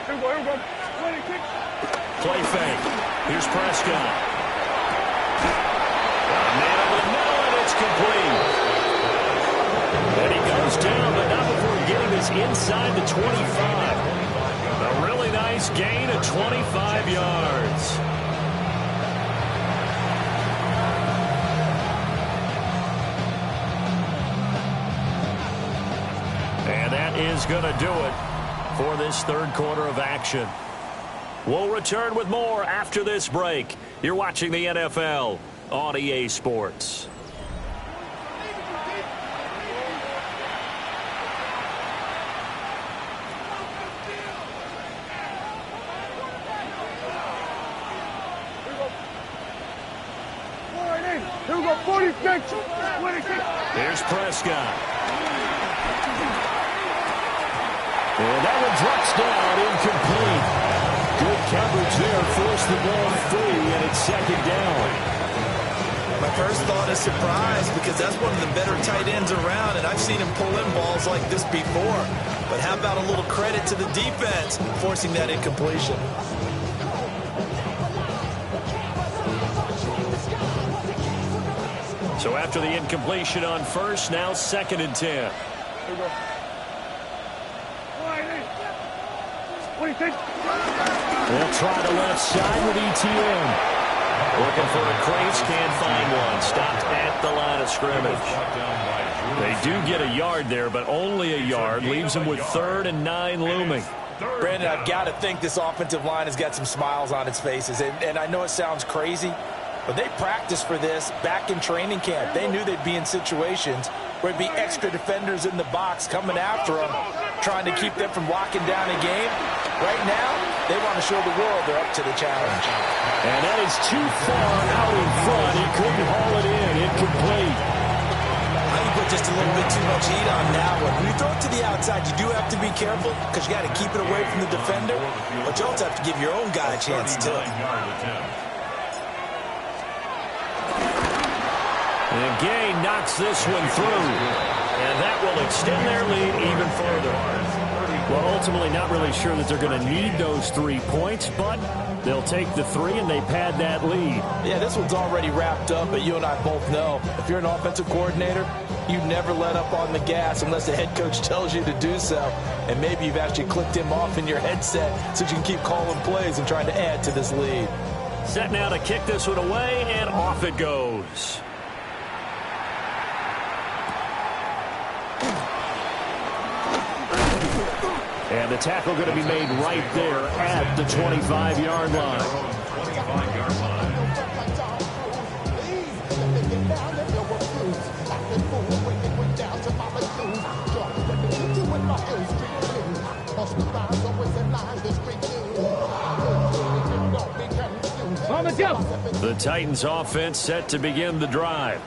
Here we go. Play fake. Here's Prescott. Man over the middle, and it's complete. And he goes down, but not before getting this inside the 25. A really nice gain of 25 yards. And that is going to do it for this 3rd quarter of action. We'll return with more after this break. You're watching the NFL on EA Sports. Here we go, 46. Here's Prescott. And that one drops down, incomplete. Good coverage there, forced the ball free, and it's 2nd down. My first thought is surprise because that's one of the better tight ends around, and I've seen him pull in balls like this before. But how about a little credit to the defense forcing that incompletion? So after the incompletion on 1st, now 2nd and 10. They'll try the left side with ETN. Looking for a crease, can't find one. Stopped at the line of scrimmage. They do get a yard there, but only a yard. Leaves them with 3rd and 9 looming. Brandon, I've got to think this offensive line has got some smiles on its faces. And I know it sounds crazy, but they practiced for this back in training camp. They knew they'd be in situations where it'd be extra defenders in the box coming after them, trying to keep them from locking down a game. Right now, they want to show the world they're up to the challenge. And that is too far out in front. He couldn't haul it in. Incomplete. I think put just a little bit too much heat on that one. When you throw it to the outside, you do have to be careful because you got to keep it away from the defender. But you also have to give your own guy a chance too. And Gay knocks this one through. And that will extend their lead even further. Well, ultimately not really sure that they're going to need those 3 points, but they'll take the 3 and they pad that lead. Yeah, this one's already wrapped up, but you and I both know if you're an offensive coordinator, you never let up on the gas unless the head coach tells you to do so. And maybe you've actually clicked him off in your headset so you can keep calling plays and trying to add to this lead. Set now to kick this one away, and off it goes. And the tackle going to be made right there at the 25-yard line. The Titans offense set to begin the drive.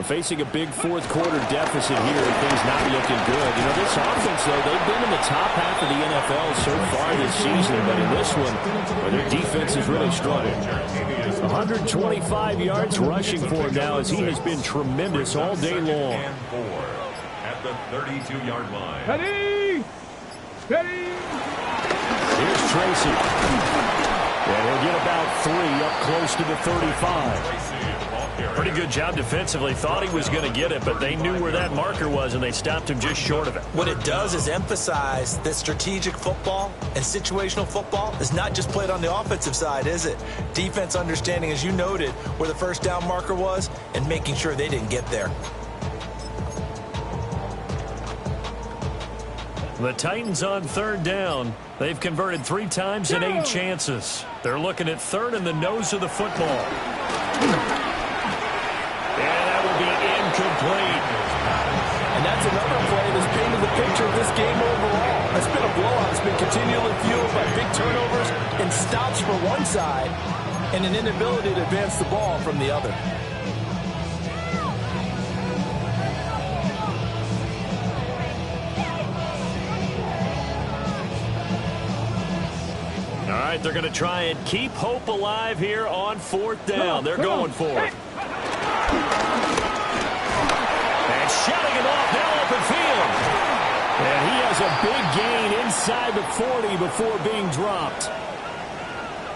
Facing a big 4th quarter deficit here, and things not looking good. You know, this offense, though, they've been in the top half of the NFL so far this season, but in this one, well, their defense is really struggled. 125 yards rushing for him now as he has been tremendous all day long. the 32-yard line. Ready? Ready? Here's Tracy. And he'll get about 3 up close to the 35. Pretty good job defensively. Thought he was going to get it, but they knew where that marker was, and they stopped him just short of it. What it does is emphasize that strategic football and situational football is not just played on the offensive side, is it? Defense understanding, as you noted, where the first down marker was and making sure they didn't get there. The Titans on 3rd down. They've converted 3 times in 8 chances. They're looking at 3rd in the nose of the football. And that will be incomplete. And that's another play that's painted the picture of this game overall. It's been a blowout. It's been continually fueled by big turnovers and stops for one side and an inability to advance the ball from the other. All right, they're going to try and keep hope alive here on 4th down. They're going for it. And shutting it off now open field. And he has a big gain inside the 40 before being dropped.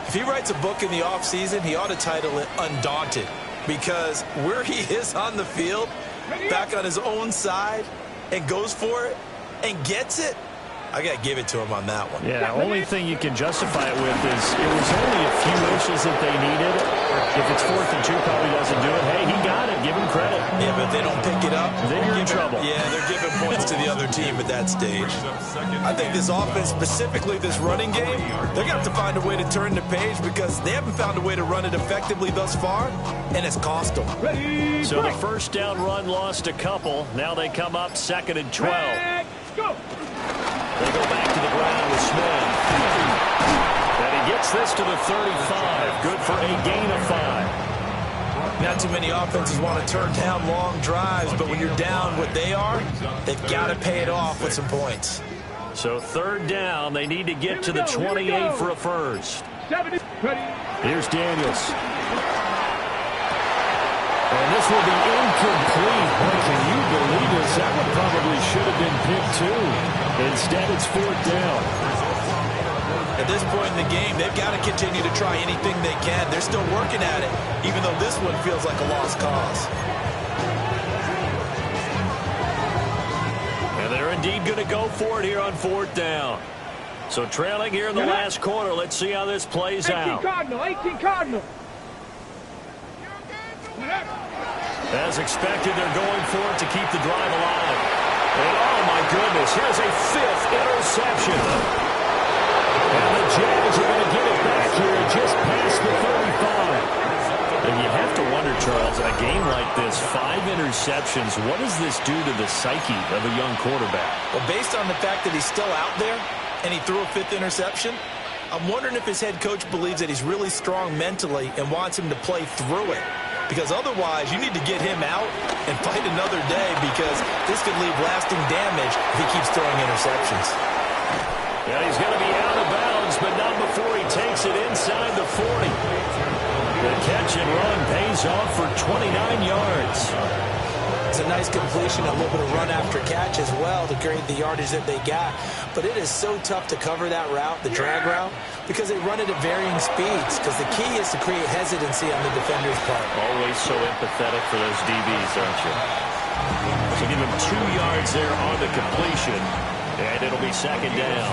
If he writes a book in the offseason, he ought to title it Undaunted, because where he is on the field, back on his own side, and goes for it and gets it, I got to give it to him on that one. Yeah, only thing you can justify it with is it was only a few inches that they needed. If it's 4th and 2, probably doesn't do it. Hey, he got it. Give him credit. Yeah, but if they don't pick it up, then you're in trouble. Yeah, they're giving points to the other team at that stage. I think this offense, specifically this running game, they're going to have to find a way to turn the page because they haven't found a way to run it effectively thus far, and it's cost them. So the first down run lost a couple. Now they come up 2nd and 12. Go! They go back to the ground with Smith. And he gets this to the 35. Good for a gain of 5. Not too many offenses want to turn down long drives, but when you're down what they are, they've got to pay it off with some points. So 3rd down, they need to get to the 28 for a first. Here's Daniels. And this will be incomplete. Boy, can you believe this? That one probably should have been picked too. Instead, it's 4th down. At this point in the game, they've got to continue to try anything they can. They're still working at it, even though this one feels like a lost cause. And they're indeed going to go for it here on 4th down. So trailing here in the last quarter. Let's see how this plays out. 18 Cardinal. As expected, they're going for it to keep the drive alive. And oh my goodness, here's a 5th interception. And the Jags are going to get it back here just past the 35. And you have to wonder, Charles, in a game like this, 5 interceptions, what does this do to the psyche of a young quarterback? Well, based on the fact that he's still out there and he threw a 5th interception, I'm wondering if his head coach believes that he's really strong mentally and wants him to play through it. Because otherwise, you need to get him out and fight another day because this could leave lasting damage if he keeps throwing interceptions. Yeah, he's going to be out of bounds, but not before he takes it inside the 40. The catch and run pays off for 29 yards. It's a nice completion, a little bit of run after catch as well to create the yardage that they got. But it is so tough to cover that route, the drag route, because they run it at varying speeds. Because the key is to create hesitancy on the defender's part. Always so empathetic for those DBs, aren't you? So give him 2 yards there on the completion, and it'll be 2nd down.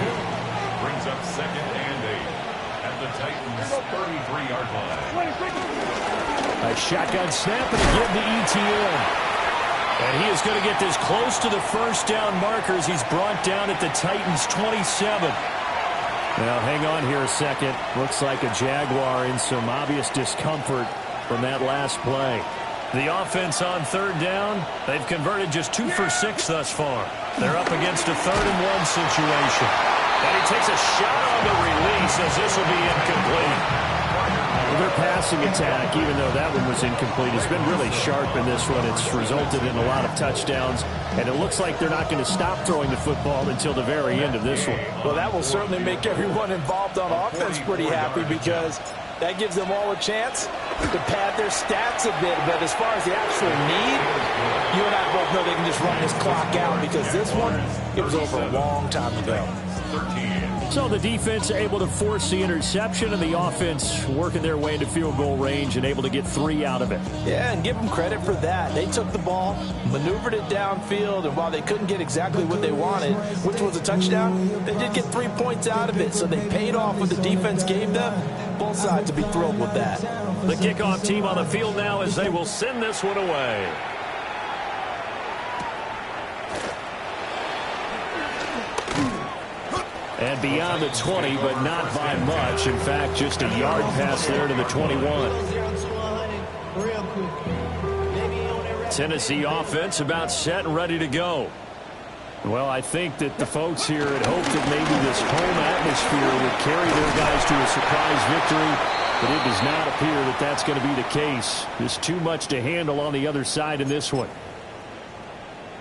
Brings up 2nd and 8 at the Titans' 33-yard line. A shotgun snap and again to ETN. And he is going to get this close to the first down markers. He's brought down at the Titans' 27. Now, hang on here a second. Looks like a Jaguar in some obvious discomfort from that last play. The offense on 3rd down, they've converted just 2 for 6 thus far. They're up against a 3rd and 1 situation. And he takes a shot on the release as this will be incomplete. Their passing attack, even though that one was incomplete, has been really sharp in this one. It's resulted in a lot of touchdowns, and it looks like they're not going to stop throwing the football until the very end of this one. Well, that will certainly make everyone involved on offense pretty happy, because that gives them all a chance to pad their stats a bit. But as far as the actual need, you and I both know they can just run this clock out, because this one, it was over a long time ago. 13. So the defense able to force the interception, and the offense working their way into field goal range and able to get 3 out of it. Yeah, and give them credit for that. They took the ball, maneuvered it downfield, and while they couldn't get exactly what they wanted, which was a touchdown, they did get 3 points out of it. So they paid off what the defense gave them. Both sides to be thrilled with that. The kickoff team on the field now as they will send this one away. And beyond the 20, but not by much. In fact, just a yard pass there to the 21. Tennessee offense about set and ready to go. Well, I think that the folks here had hoped that maybe this home atmosphere would carry their guys to a surprise victory, but it does not appear that that's going to be the case. There's too much to handle on the other side in this one.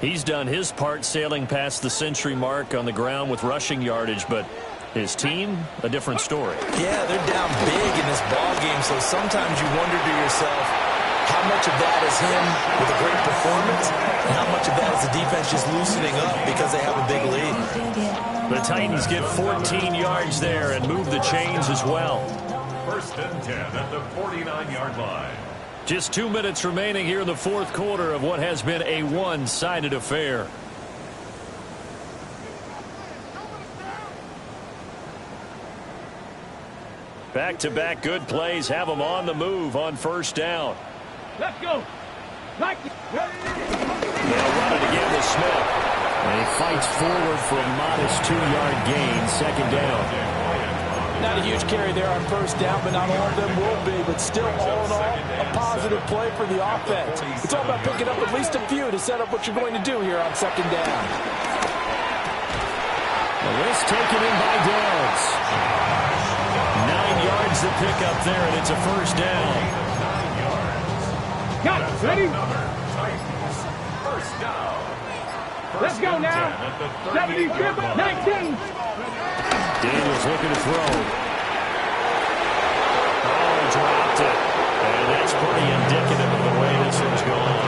He's done his part sailing past the century mark on the ground with rushing yardage, but his team, a different story. Yeah, they're down big in this ball game, so sometimes you wonder to yourself how much of that is him with a great performance and how much of that is the defense just loosening up because they have a big lead. The Titans get 14 yards there and move the chains as well. 1st and 10 at the 49-yard line. Just 2 minutes remaining here in the fourth quarter of what has been a one-sided affair. Back-to-back good plays have them on the move on first down. Let's go. Like it. They'll run it again with Smith. And he fights forward for a modest 2-yard gain, 2nd down. Not a huge carry there on first down, but not all of them will be. But still, all in all, a positive play for the offense. It's all about picking up at least a few to set up what you're going to do here on 2nd down. The risk taken in by Downs. 9 yards to pick up there, and it's a first down. Got it. Ready? First down. Let's go now. 70, 19. Daniels looking to throw. Oh, dropped it. And that's pretty indicative of the way this one's gone.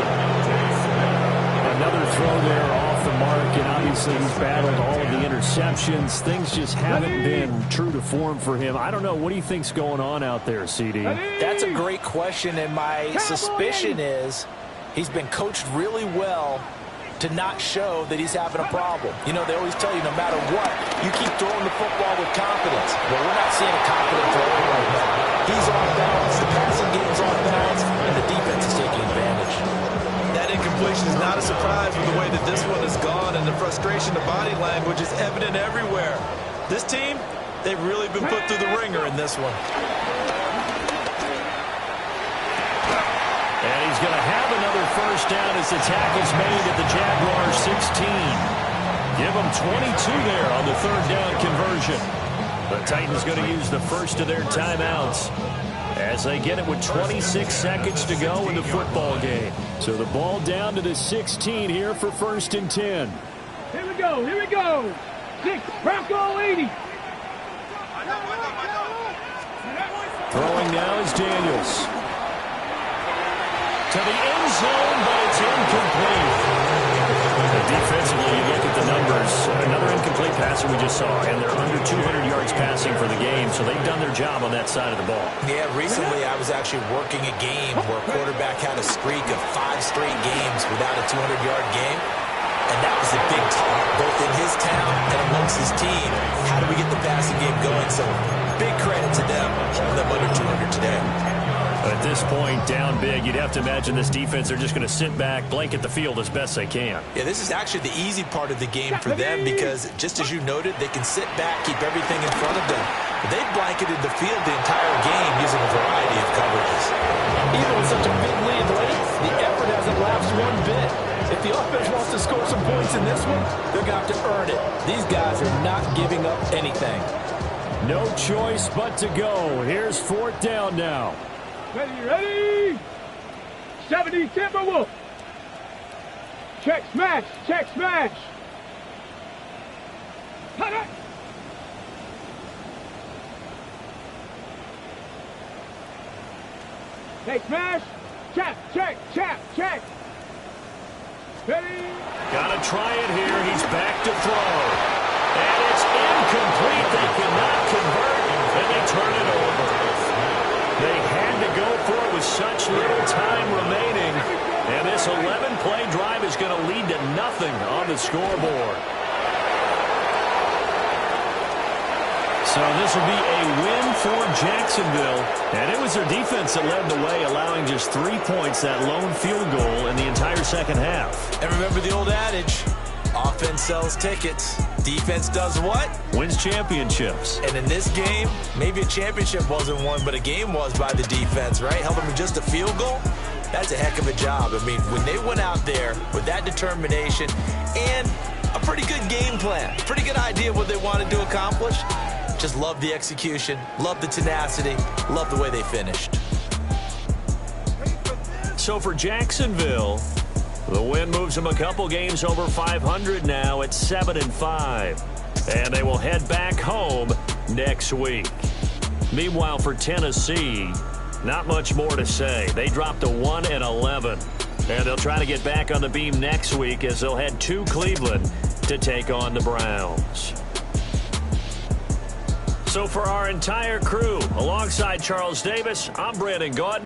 Another throw there off the mark, and obviously he's battled all of the interceptions. Things just haven't been true to form for him. I don't know. What do you think's going on out there, CD? That's a great question, and my suspicion is he's been coached really well to not show that he's having a problem. You know, they always tell you no matter what, you keep throwing the football with confidence. Well, we're not seeing a confident thrower right now. He's off balance, the passing game's off balance, and the defense is taking advantage. That incompletion is not a surprise with the way that this one has gone, and the frustration, the body language is evident everywhere. This team, they've really been put through the ringer in this one. And he's going to have another first down as the tackle's made at the Jaguars 16. Give them 22 there on the 3rd down conversion. The Titans going to use the first of their timeouts as they get it with 26 seconds to go in the football game. So the ball down to the 16 here for 1st and 10. Here we go. Here we go. 6. Bronco 80. Throwing now is Daniels. To the end zone, but it's incomplete. Defensively, you look at the numbers. Another incomplete passer we just saw, and they're under 200 yards passing for the game, so they've done their job on that side of the ball. Yeah, recently I was actually working a game where a quarterback had a streak of 5 straight games without a 200-yard game. And that was a big talk, both in his town and amongst his team. How do we get the passing game going? So big credit to them, holding them under 200 today. At this point, down big, you'd have to imagine this defense, they're just going to sit back, blanket the field as best they can. Yeah, this is actually the easy part of the game for them because, just as you noted, they can sit back, keep everything in front of them. But they've blanketed the field the entire game using a variety of coverages. Even with such a big lead late, the effort hasn't lapsed one bit. If the offense wants to score some points in this one, they're going to have to earn it. These guys are not giving up anything. No choice but to go. Here's 4th down now. Ready? 70 Timberwolf. Check smash. Cut it. Take smash. Check. Ready? Gotta try it here. He's back to throw. And it's incomplete. They cannot convert, and they turn it over. They had to go for it with such little time remaining. And this 11-play drive is going to lead to nothing on the scoreboard. So this will be a win for Jacksonville. And it was their defense that led the way, allowing just 3 points, that lone field goal in the entire second half. And remember the old adage, offense sells tickets. Defense does what? Wins championships. And in this game, maybe a championship wasn't won, but a game was by the defense, right? Held them to just a field goal. That's a heck of a job. I mean, when they went out there with that determination and a pretty good game plan, pretty good idea of what they wanted to accomplish, just love the execution, love the tenacity, love the way they finished. So for Jacksonville, the win moves them a couple games over 500 now at 7-5. And they will head back home next week. Meanwhile, for Tennessee, not much more to say. They dropped to 1-11. And they'll try to get back on the beam next week as they'll head to Cleveland to take on the Browns. So for our entire crew, alongside Charles Davis, I'm Brandon Gaudin.